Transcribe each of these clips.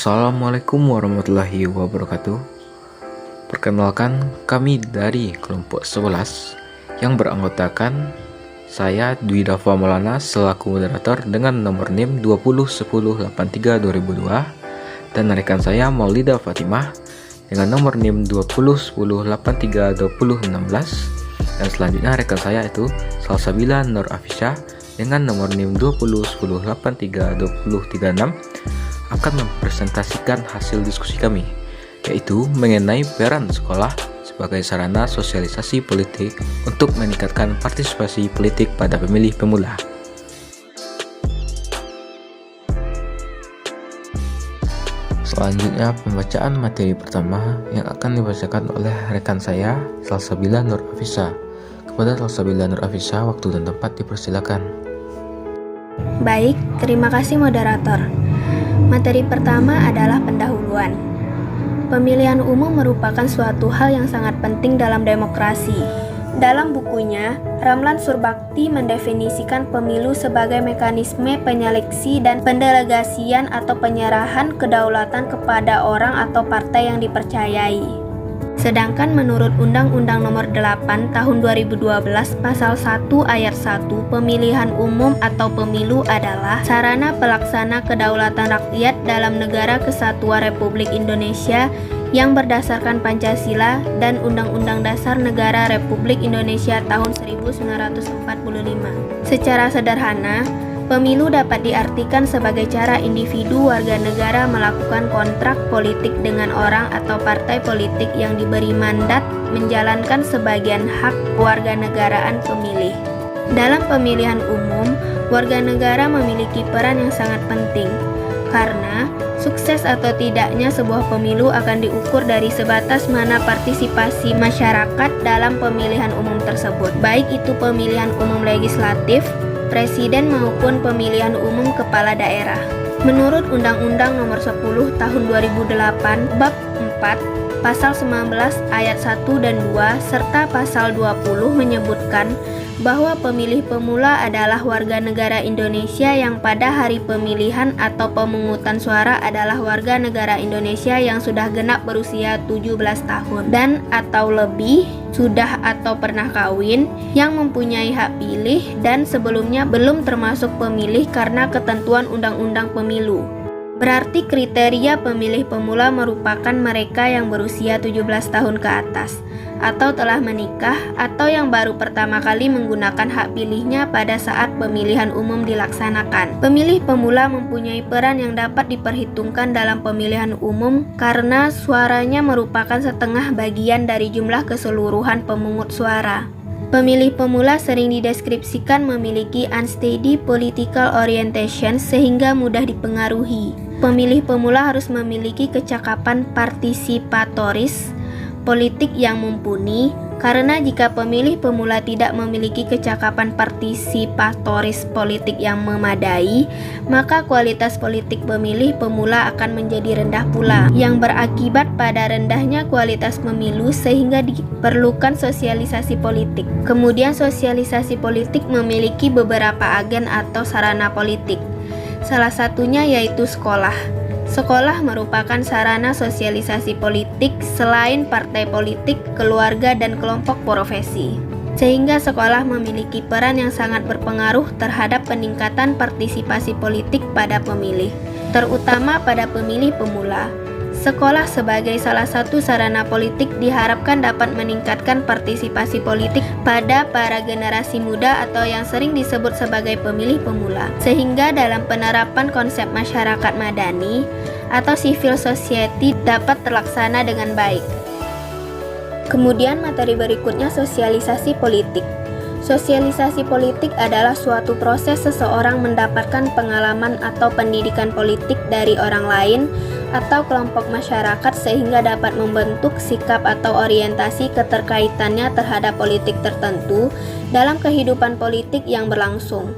Assalamualaikum warahmatullahi wabarakatuh. Perkenalkan, kami dari kelompok 11 yang beranggotakan saya Dwi Dafa Maulana selaku moderator dengan nomor NIM 2010832002 dan rekan saya Maulida Fatimah dengan nomor NIM 2010832016 dan selanjutnya rekan saya itu Salsabila Nur Afisha dengan nomor NIM 2010832036 akan mempresentasikan hasil diskusi kami, yaitu mengenai peran sekolah sebagai sarana sosialisasi politik untuk meningkatkan partisipasi politik pada pemilih pemula. Selanjutnya pembacaan materi pertama yang akan dibacakan oleh rekan saya Salsabila Nur Afisha. Kepada Salsabila Nur Afisha, waktu dan tempat dipersilakan. Baik, terima kasih moderator. Materi pertama adalah pendahuluan. Pemilihan umum merupakan suatu hal yang sangat penting dalam demokrasi. Dalam bukunya, Ramlan Surbakti mendefinisikan pemilu sebagai mekanisme penyeleksi dan pendelegasian atau penyerahan kedaulatan kepada orang atau partai yang dipercayai. Sedangkan menurut Undang-Undang Nomor 8 Tahun 2012 Pasal 1 Ayat 1, pemilihan umum atau pemilu adalah sarana pelaksana kedaulatan rakyat dalam negara kesatuan Republik Indonesia yang berdasarkan Pancasila dan Undang-Undang Dasar Negara Republik Indonesia tahun 1945. Secara sederhana, pemilu dapat diartikan sebagai cara individu warga negara melakukan kontrak politik dengan orang atau partai politik yang diberi mandat menjalankan sebagian hak warga negaraan pemilih. Dalam pemilihan umum, warga negara memiliki peran yang sangat penting, karena sukses atau tidaknya sebuah pemilu akan diukur dari sebatas mana partisipasi masyarakat dalam pemilihan umum tersebut, baik itu pemilihan umum legislatif, presiden maupun pemilihan umum kepala daerah. Menurut Undang-Undang Nomor 10 Tahun 2008 Bab 4 Pasal 19 Ayat 1 dan 2 serta Pasal 20 menyebutkan bahwa pemilih pemula adalah warga negara Indonesia yang pada hari pemilihan atau pemungutan suara adalah warga negara Indonesia yang sudah genap berusia 17 tahun dan atau lebih, sudah atau pernah kawin, yang mempunyai hak pilih dan sebelumnya belum termasuk pemilih karena ketentuan Undang-Undang Pemilu. Berarti kriteria pemilih pemula merupakan mereka yang berusia 17 tahun ke atas, atau telah menikah, atau yang baru pertama kali menggunakan hak pilihnya pada saat pemilihan umum dilaksanakan. Pemilih pemula mempunyai peran yang dapat diperhitungkan dalam pemilihan umum karena suaranya merupakan setengah bagian dari jumlah keseluruhan pemungut suara. Pemilih pemula sering dideskripsikan memiliki unsteady political orientation sehingga mudah dipengaruhi. Pemilih pemula harus memiliki kecakapan partisipatoris politik yang mumpuni, karena jika pemilih pemula tidak memiliki kecakapan partisipatoris politik yang memadai, maka kualitas politik pemilih pemula akan menjadi rendah pula, yang berakibat pada rendahnya kualitas pemilu sehingga diperlukan sosialisasi politik. Kemudian sosialisasi politik memiliki beberapa agen atau sarana politik. Salah satunya yaitu sekolah. Sekolah merupakan sarana sosialisasi politik selain partai politik, keluarga, dan kelompok profesi. Sehingga sekolah memiliki peran yang sangat berpengaruh terhadap peningkatan partisipasi politik pada pemilih, terutama pada pemilih pemula. Sekolah sebagai salah satu sarana politik diharapkan dapat meningkatkan partisipasi politik pada para generasi muda atau yang sering disebut sebagai pemilih pemula, sehingga dalam penerapan konsep masyarakat madani atau civil society dapat terlaksana dengan baik. Kemudian materi berikutnya sosialisasi politik. Sosialisasi politik adalah suatu proses seseorang mendapatkan pengalaman atau pendidikan politik dari orang lain atau kelompok masyarakat sehingga dapat membentuk sikap atau orientasi keterkaitannya terhadap politik tertentu dalam kehidupan politik yang berlangsung.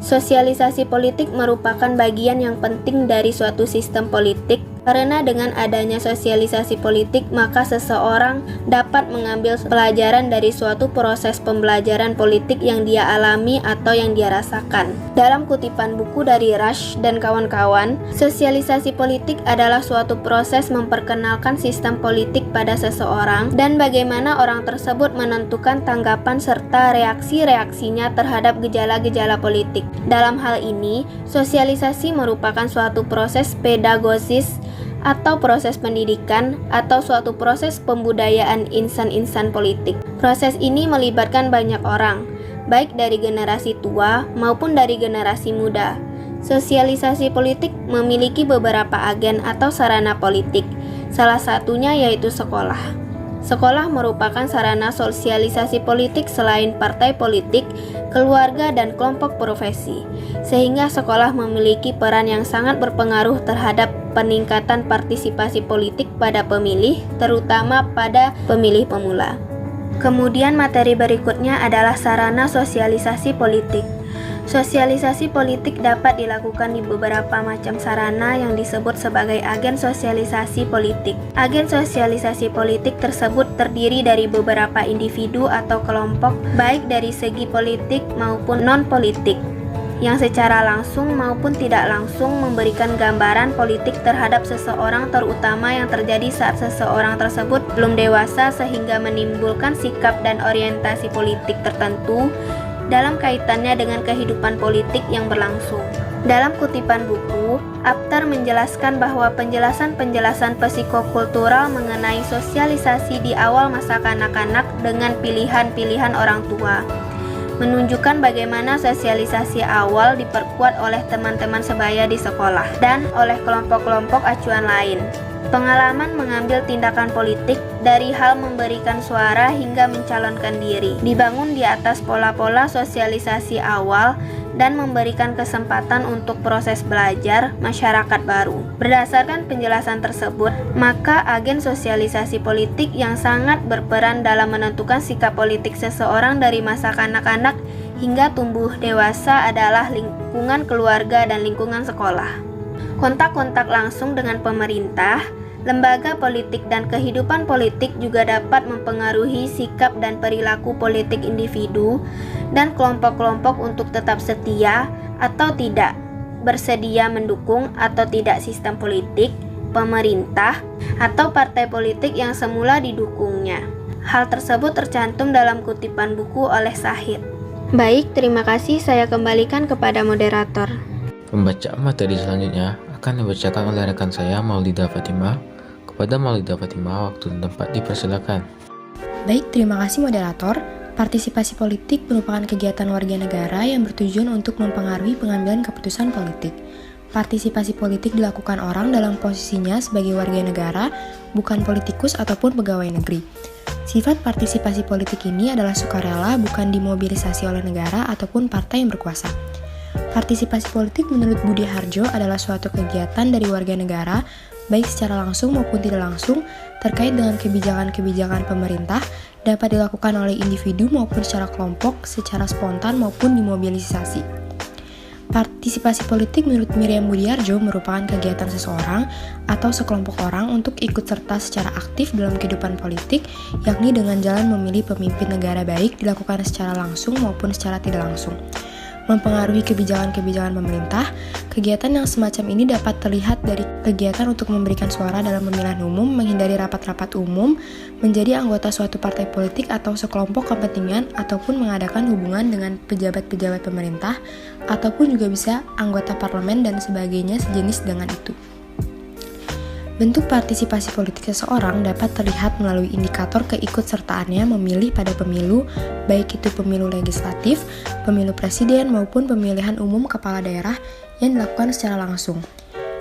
Sosialisasi politik merupakan bagian yang penting dari suatu sistem politik, karena dengan adanya sosialisasi politik maka seseorang dapat mengambil pelajaran dari suatu proses pembelajaran politik yang dia alami atau yang dia rasakan. Dalam kutipan buku dari Rush dan kawan-kawan, sosialisasi politik adalah suatu proses memperkenalkan sistem politik pada seseorang dan bagaimana orang tersebut menentukan tanggapan serta reaksi-reaksinya terhadap gejala-gejala politik. Dalam hal ini, sosialisasi merupakan suatu proses pedagogis atau proses pendidikan atau suatu proses pembudayaan insan-insan politik. Proses ini melibatkan banyak orang, baik dari generasi tua maupun dari generasi muda. Sosialisasi politik memiliki beberapa agen atau sarana politik, salah satunya yaitu sekolah. Sekolah merupakan sarana sosialisasi politik selain partai politik, keluarga, dan kelompok profesi, sehingga sekolah memiliki peran yang sangat berpengaruh terhadap peningkatan partisipasi politik pada pemilih, terutama pada pemilih pemula. Kemudian materi berikutnya adalah sarana sosialisasi politik. Sosialisasi politik dapat dilakukan di beberapa macam sarana yang disebut sebagai agen sosialisasi politik. Agen sosialisasi politik tersebut terdiri dari beberapa individu atau kelompok, baik dari segi politik maupun non-politik, yang secara langsung maupun tidak langsung memberikan gambaran politik terhadap seseorang, terutama yang terjadi saat seseorang tersebut belum dewasa sehingga menimbulkan sikap dan orientasi politik tertentu dalam kaitannya dengan kehidupan politik yang berlangsung. Dalam kutipan buku, Aptar menjelaskan bahwa penjelasan-penjelasan psikokultural mengenai sosialisasi di awal masa kanak-kanak dengan pilihan-pilihan orang tua menunjukkan bagaimana sosialisasi awal diperkuat oleh teman-teman sebaya di sekolah dan oleh kelompok-kelompok acuan lain. Pengalaman mengambil tindakan politik dari hal memberikan suara hingga mencalonkan diri dibangun di atas pola-pola sosialisasi awal dan memberikan kesempatan untuk proses belajar masyarakat baru. Berdasarkan penjelasan tersebut, maka agen sosialisasi politik yang sangat berperan dalam menentukan sikap politik seseorang dari masa kanak-kanak hingga tumbuh dewasa adalah lingkungan keluarga dan lingkungan sekolah. Kontak-kontak langsung dengan pemerintah, lembaga politik, dan kehidupan politik juga dapat mempengaruhi sikap dan perilaku politik individu dan kelompok-kelompok untuk tetap setia atau tidak bersedia mendukung atau tidak sistem politik, pemerintah, atau partai politik yang semula didukungnya. Hal tersebut tercantum dalam kutipan buku oleh Sahid. Baik, terima kasih. Saya kembalikan kepada moderator. Pembacaan materi selanjutnya akan dibacakan oleh rekan saya Maulida Fatimah. Kepada Maulida Fatimah, waktu dan tempat dipersilakan. Baik, terima kasih moderator. Partisipasi politik merupakan kegiatan warga negara yang bertujuan untuk mempengaruhi pengambilan keputusan politik. Partisipasi politik dilakukan orang dalam posisinya sebagai warga negara, bukan politikus ataupun pegawai negeri. Sifat partisipasi politik ini adalah sukarela, bukan dimobilisasi oleh negara ataupun partai yang berkuasa. Partisipasi politik menurut Budi Harjo adalah suatu kegiatan dari warga negara, baik secara langsung maupun tidak langsung, terkait dengan kebijakan-kebijakan pemerintah, dapat dilakukan oleh individu maupun secara kelompok, secara spontan maupun dimobilisasi. Partisipasi politik menurut Miriam Budiarjo merupakan kegiatan seseorang atau sekelompok orang untuk ikut serta secara aktif dalam kehidupan politik, yakni dengan jalan memilih pemimpin negara, baik dilakukan secara langsung maupun secara tidak langsung. Mempengaruhi kebijakan-kebijakan pemerintah, kegiatan yang semacam ini dapat terlihat dari kegiatan untuk memberikan suara dalam pemilihan umum, menghindari rapat-rapat umum, menjadi anggota suatu partai politik atau sekelompok kepentingan, ataupun mengadakan hubungan dengan pejabat-pejabat pemerintah, ataupun juga bisa anggota parlemen dan sebagainya sejenis dengan itu. Bentuk partisipasi politik seseorang dapat terlihat melalui indikator keikutsertaannya memilih pada pemilu, baik itu pemilu legislatif, pemilu presiden, maupun pemilihan umum kepala daerah yang dilakukan secara langsung.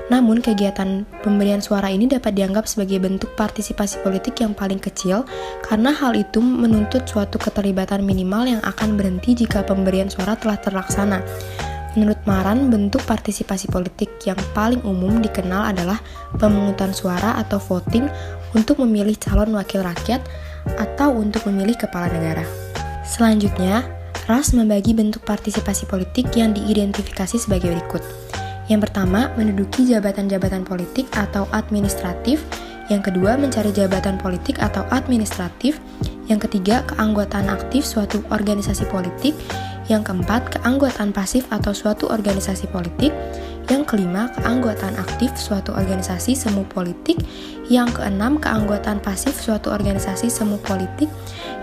Namun, kegiatan pemberian suara ini dapat dianggap sebagai bentuk partisipasi politik yang paling kecil karena hal itu menuntut suatu keterlibatan minimal yang akan berhenti jika pemberian suara telah terlaksana. Menurut Maran, bentuk partisipasi politik yang paling umum dikenal adalah pemungutan suara atau voting untuk memilih calon wakil rakyat atau untuk memilih kepala negara. Selanjutnya, Ras membagi bentuk partisipasi politik yang diidentifikasi sebagai berikut. Yang pertama, menduduki jabatan-jabatan politik atau administratif. Yang kedua, mencari jabatan politik atau administratif. Yang ketiga, keanggotaan aktif suatu organisasi politik. Yang keempat, keanggotaan pasif atau suatu organisasi politik. Yang kelima, keanggotaan aktif suatu organisasi semu politik. Yang keenam, keanggotaan pasif suatu organisasi semu politik.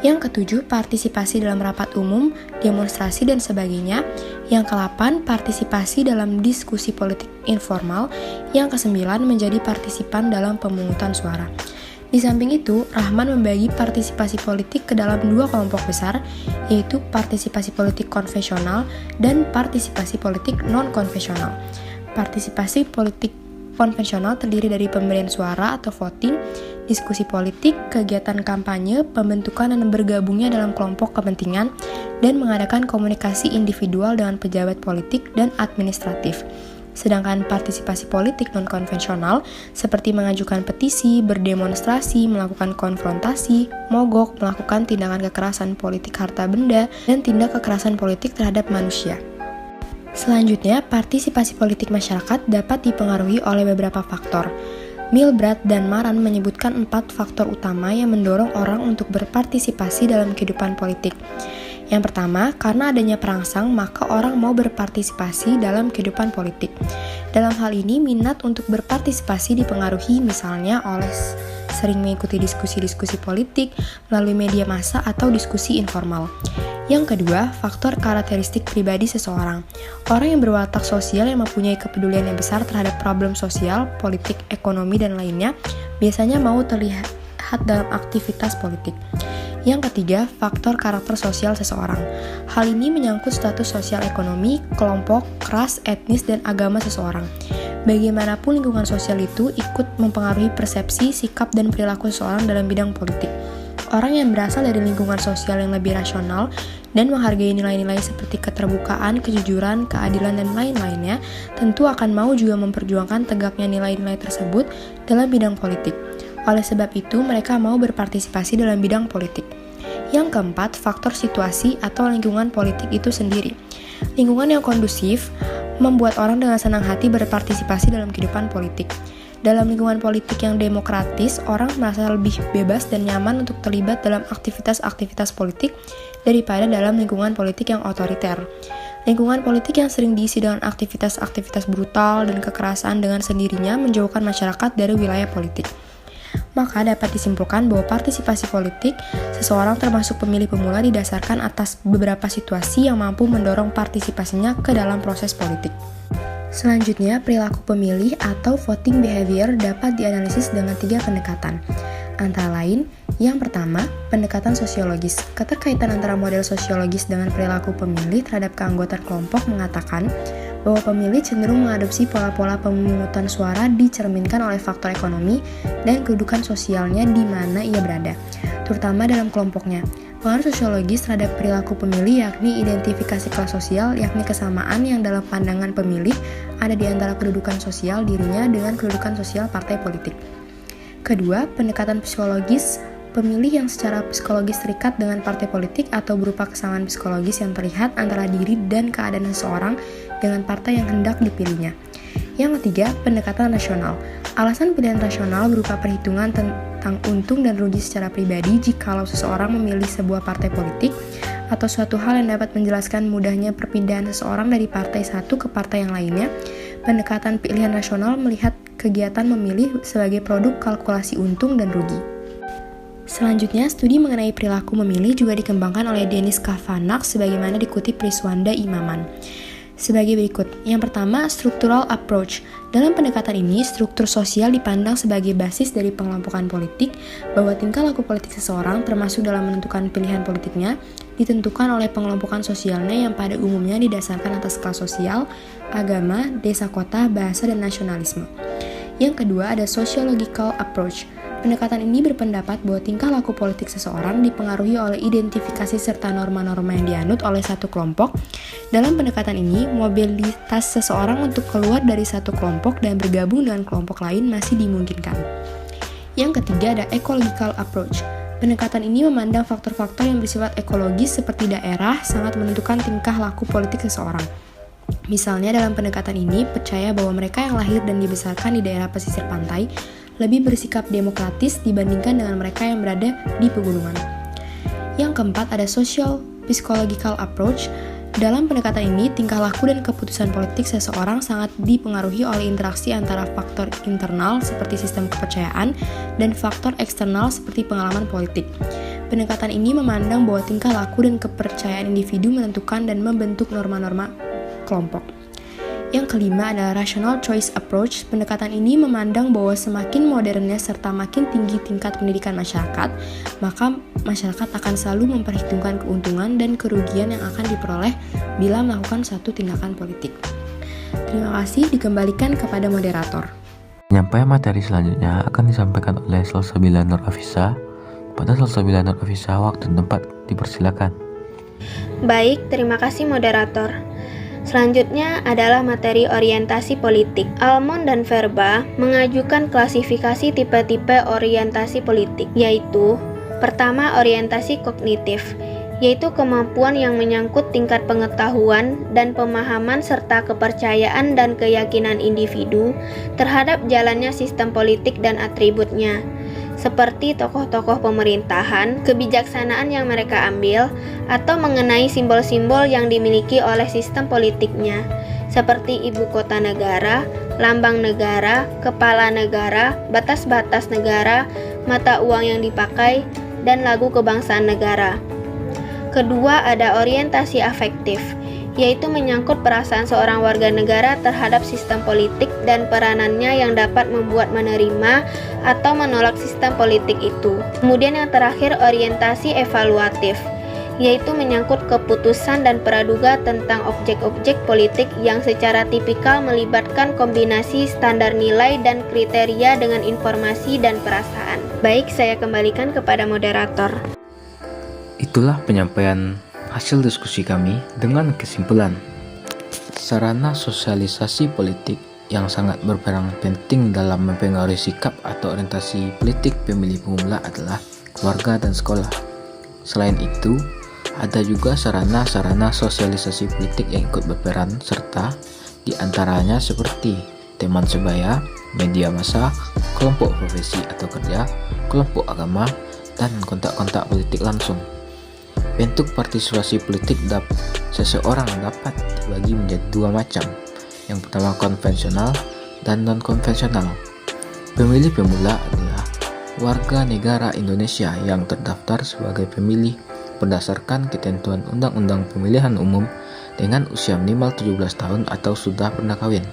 Yang ketujuh, partisipasi dalam rapat umum, demonstrasi, dan sebagainya. Yang ke-8, partisipasi dalam diskusi politik informal. Yang ke-9, menjadi partisipan dalam pemungutan suara. Di samping itu, Rahman membagi partisipasi politik ke dalam dua kelompok besar, yaitu partisipasi politik konvensional dan partisipasi politik non-konvensional. Partisipasi politik konvensional terdiri dari pemberian suara atau voting, diskusi politik, kegiatan kampanye, pembentukan dan bergabungnya dalam kelompok kepentingan, dan mengadakan komunikasi individual dengan pejabat politik dan administratif. Sedangkan partisipasi politik non-konvensional seperti mengajukan petisi, berdemonstrasi, melakukan konfrontasi, mogok, melakukan tindakan kekerasan politik harta benda, dan tindak kekerasan politik terhadap manusia. Selanjutnya, partisipasi politik masyarakat dapat dipengaruhi oleh beberapa faktor. Milbrad dan Maran menyebutkan 4 faktor utama yang mendorong orang untuk berpartisipasi dalam kehidupan politik. Yang pertama, karena adanya perangsang, maka orang mau berpartisipasi dalam kehidupan politik. Dalam hal ini, minat untuk berpartisipasi dipengaruhi misalnya oleh sering mengikuti diskusi-diskusi politik melalui media massa atau diskusi informal. Yang kedua, faktor karakteristik pribadi seseorang. Orang yang berwatak sosial yang mempunyai kepedulian yang besar terhadap problem sosial, politik, ekonomi, dan lainnya, biasanya mau terlihat dalam aktivitas politik. Yang ketiga, faktor karakter sosial seseorang. Hal ini menyangkut status sosial ekonomi, kelompok, ras, etnis, dan agama seseorang. Bagaimanapun lingkungan sosial itu ikut mempengaruhi persepsi, sikap, dan perilaku seseorang dalam bidang politik. Orang yang berasal dari lingkungan sosial yang lebih rasional dan menghargai nilai-nilai seperti keterbukaan, kejujuran, keadilan, dan lain-lainnya tentu akan mau juga memperjuangkan tegaknya nilai-nilai tersebut dalam bidang politik. Oleh sebab itu, mereka mau berpartisipasi dalam bidang politik. Yang keempat, faktor situasi atau lingkungan politik itu sendiri. Lingkungan yang kondusif membuat orang dengan senang hati berpartisipasi dalam kehidupan politik. Dalam lingkungan politik yang demokratis, orang merasa lebih bebas dan nyaman untuk terlibat dalam aktivitas-aktivitas politik daripada dalam lingkungan politik yang otoriter. Lingkungan politik yang sering diisi dengan aktivitas-aktivitas brutal dan kekerasan dengan sendirinya menjauhkan masyarakat dari wilayah politik. Maka dapat disimpulkan bahwa partisipasi politik seseorang termasuk pemilih pemula didasarkan atas beberapa situasi yang mampu mendorong partisipasinya ke dalam proses politik. Selanjutnya, perilaku pemilih atau voting behavior dapat dianalisis dengan 3 pendekatan. Antara lain, yang pertama, pendekatan sosiologis. Keterkaitan antara model sosiologis dengan perilaku pemilih terhadap keanggotaan kelompok mengatakan bahwa pemilih cenderung mengadopsi pola-pola pemungutan suara dicerminkan oleh faktor ekonomi dan kedudukan sosialnya di mana ia berada, terutama dalam kelompoknya. Pengaruh sosiologis terhadap perilaku pemilih yakni identifikasi kelas sosial, yakni kesamaan yang dalam pandangan pemilih ada di antara kedudukan sosial dirinya dengan kedudukan sosial partai politik. Kedua, pendekatan psikologis. Pemilih yang secara psikologis terikat dengan partai politik atau berupa kesamaan psikologis yang terlihat antara diri dan keadaan seseorang dengan partai yang hendak dipilihnya. Yang ketiga, pendekatan rasional. Alasan pilihan rasional berupa perhitungan tentang untung dan rugi secara pribadi jikalau seseorang memilih sebuah partai politik atau suatu hal yang dapat menjelaskan mudahnya perpindahan seseorang dari partai satu ke partai yang lainnya. Pendekatan pilihan rasional melihat kegiatan memilih sebagai produk kalkulasi untung dan rugi. Selanjutnya, studi mengenai perilaku memilih juga dikembangkan oleh Denis Kavanak sebagaimana dikutip Priswanda Imaman. Sebagai berikut. Yang pertama, structural approach. Dalam pendekatan ini, struktur sosial dipandang sebagai basis dari pengelompokan politik, bahwa tingkah laku politik seseorang termasuk dalam menentukan pilihan politiknya, ditentukan oleh pengelompokan sosialnya yang pada umumnya didasarkan atas kelas sosial, agama, desa kota, bahasa, dan nasionalisme. Yang kedua, ada sociological approach. Pendekatan ini berpendapat bahwa tingkah laku politik seseorang dipengaruhi oleh identifikasi serta norma-norma yang dianut oleh satu kelompok. Dalam pendekatan ini, mobilitas seseorang untuk keluar dari satu kelompok dan bergabung dengan kelompok lain masih dimungkinkan. Yang ketiga ada ecological approach. Pendekatan ini memandang faktor-faktor yang bersifat ekologis seperti daerah sangat menentukan tingkah laku politik seseorang. Misalnya dalam pendekatan ini percaya bahwa mereka yang lahir dan dibesarkan di daerah pesisir pantai lebih bersikap demokratis dibandingkan dengan mereka yang berada di pegunungan. Yang keempat ada social psychological approach. Dalam pendekatan ini, tingkah laku dan keputusan politik seseorang sangat dipengaruhi oleh interaksi antara faktor internal seperti sistem kepercayaan dan faktor eksternal seperti pengalaman politik. Pendekatan ini memandang bahwa tingkah laku dan kepercayaan individu menentukan dan membentuk norma-norma kelompok. Yang kelima adalah rational choice approach. Pendekatan ini memandang bahwa semakin modernnya serta makin tinggi tingkat pendidikan masyarakat, maka masyarakat akan selalu memperhitungkan keuntungan dan kerugian yang akan diperoleh bila melakukan suatu tindakan politik. Terima kasih, dikembalikan kepada moderator. Penyampaian materi selanjutnya akan disampaikan oleh Salsabila Nur Afisa. Pada Salsabila Nur Afisa, waktu dan tempat dipersilakan. Baik, terima kasih moderator. Selanjutnya adalah materi orientasi politik. Almond dan Verba mengajukan klasifikasi tipe-tipe orientasi politik, yaitu pertama, orientasi kognitif, yaitu kemampuan yang menyangkut tingkat pengetahuan dan pemahaman serta kepercayaan dan keyakinan individu terhadap jalannya sistem politik dan atributnya, seperti tokoh-tokoh pemerintahan, kebijaksanaan yang mereka ambil, atau mengenai simbol-simbol yang dimiliki oleh sistem politiknya, seperti ibu kota negara, lambang negara, kepala negara, batas-batas negara, mata uang yang dipakai, dan lagu kebangsaan negara. Kedua, ada orientasi afektif, yaitu menyangkut perasaan seorang warga negara terhadap sistem politik dan peranannya yang dapat membuat menerima atau menolak sistem politik itu. Kemudian yang terakhir, orientasi evaluatif, yaitu menyangkut keputusan dan praduga tentang objek-objek politik yang secara tipikal melibatkan kombinasi standar nilai dan kriteria dengan informasi dan perasaan. Baik, saya kembalikan kepada moderator. Itulah penyampaian hasil diskusi kami dengan kesimpulan. Sarana sosialisasi politik yang sangat berperan penting dalam mempengaruhi sikap atau orientasi politik pemilih pemula adalah keluarga dan sekolah. Selain itu, ada juga sarana-sarana sosialisasi politik yang ikut berperan serta diantaranya seperti teman sebaya, media massa, kelompok profesi atau kerja, kelompok agama, dan kontak-kontak politik langsung. Bentuk partisipasi politik seseorang dapat dibagi menjadi dua macam. Yang pertama konvensional dan non-konvensional. Pemilih pemula adalah warga negara Indonesia yang terdaftar sebagai pemilih berdasarkan ketentuan Undang-Undang Pemilihan Umum dengan usia minimal 17 tahun atau sudah pernah kawin.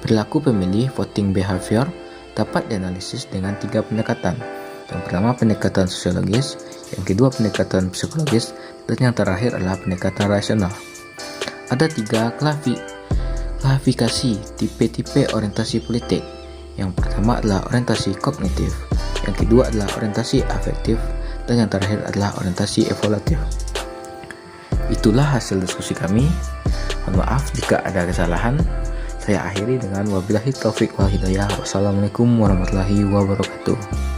Perilaku pemilih voting behavior dapat dianalisis dengan 3 pendekatan. Yang pertama pendekatan sosiologis, yang kedua pendekatan psikologis, dan yang terakhir adalah pendekatan rasional. Ada 3 klasifikasi tipe-tipe orientasi politik. Yang pertama adalah orientasi kognitif, yang kedua adalah orientasi afektif, dan yang terakhir adalah orientasi evaluatif. Itulah hasil diskusi kami. Mohon maaf jika ada kesalahan. Saya akhiri dengan wabillahi taufik wal hidayah. Wassalamualaikum warahmatullahi wabarakatuh.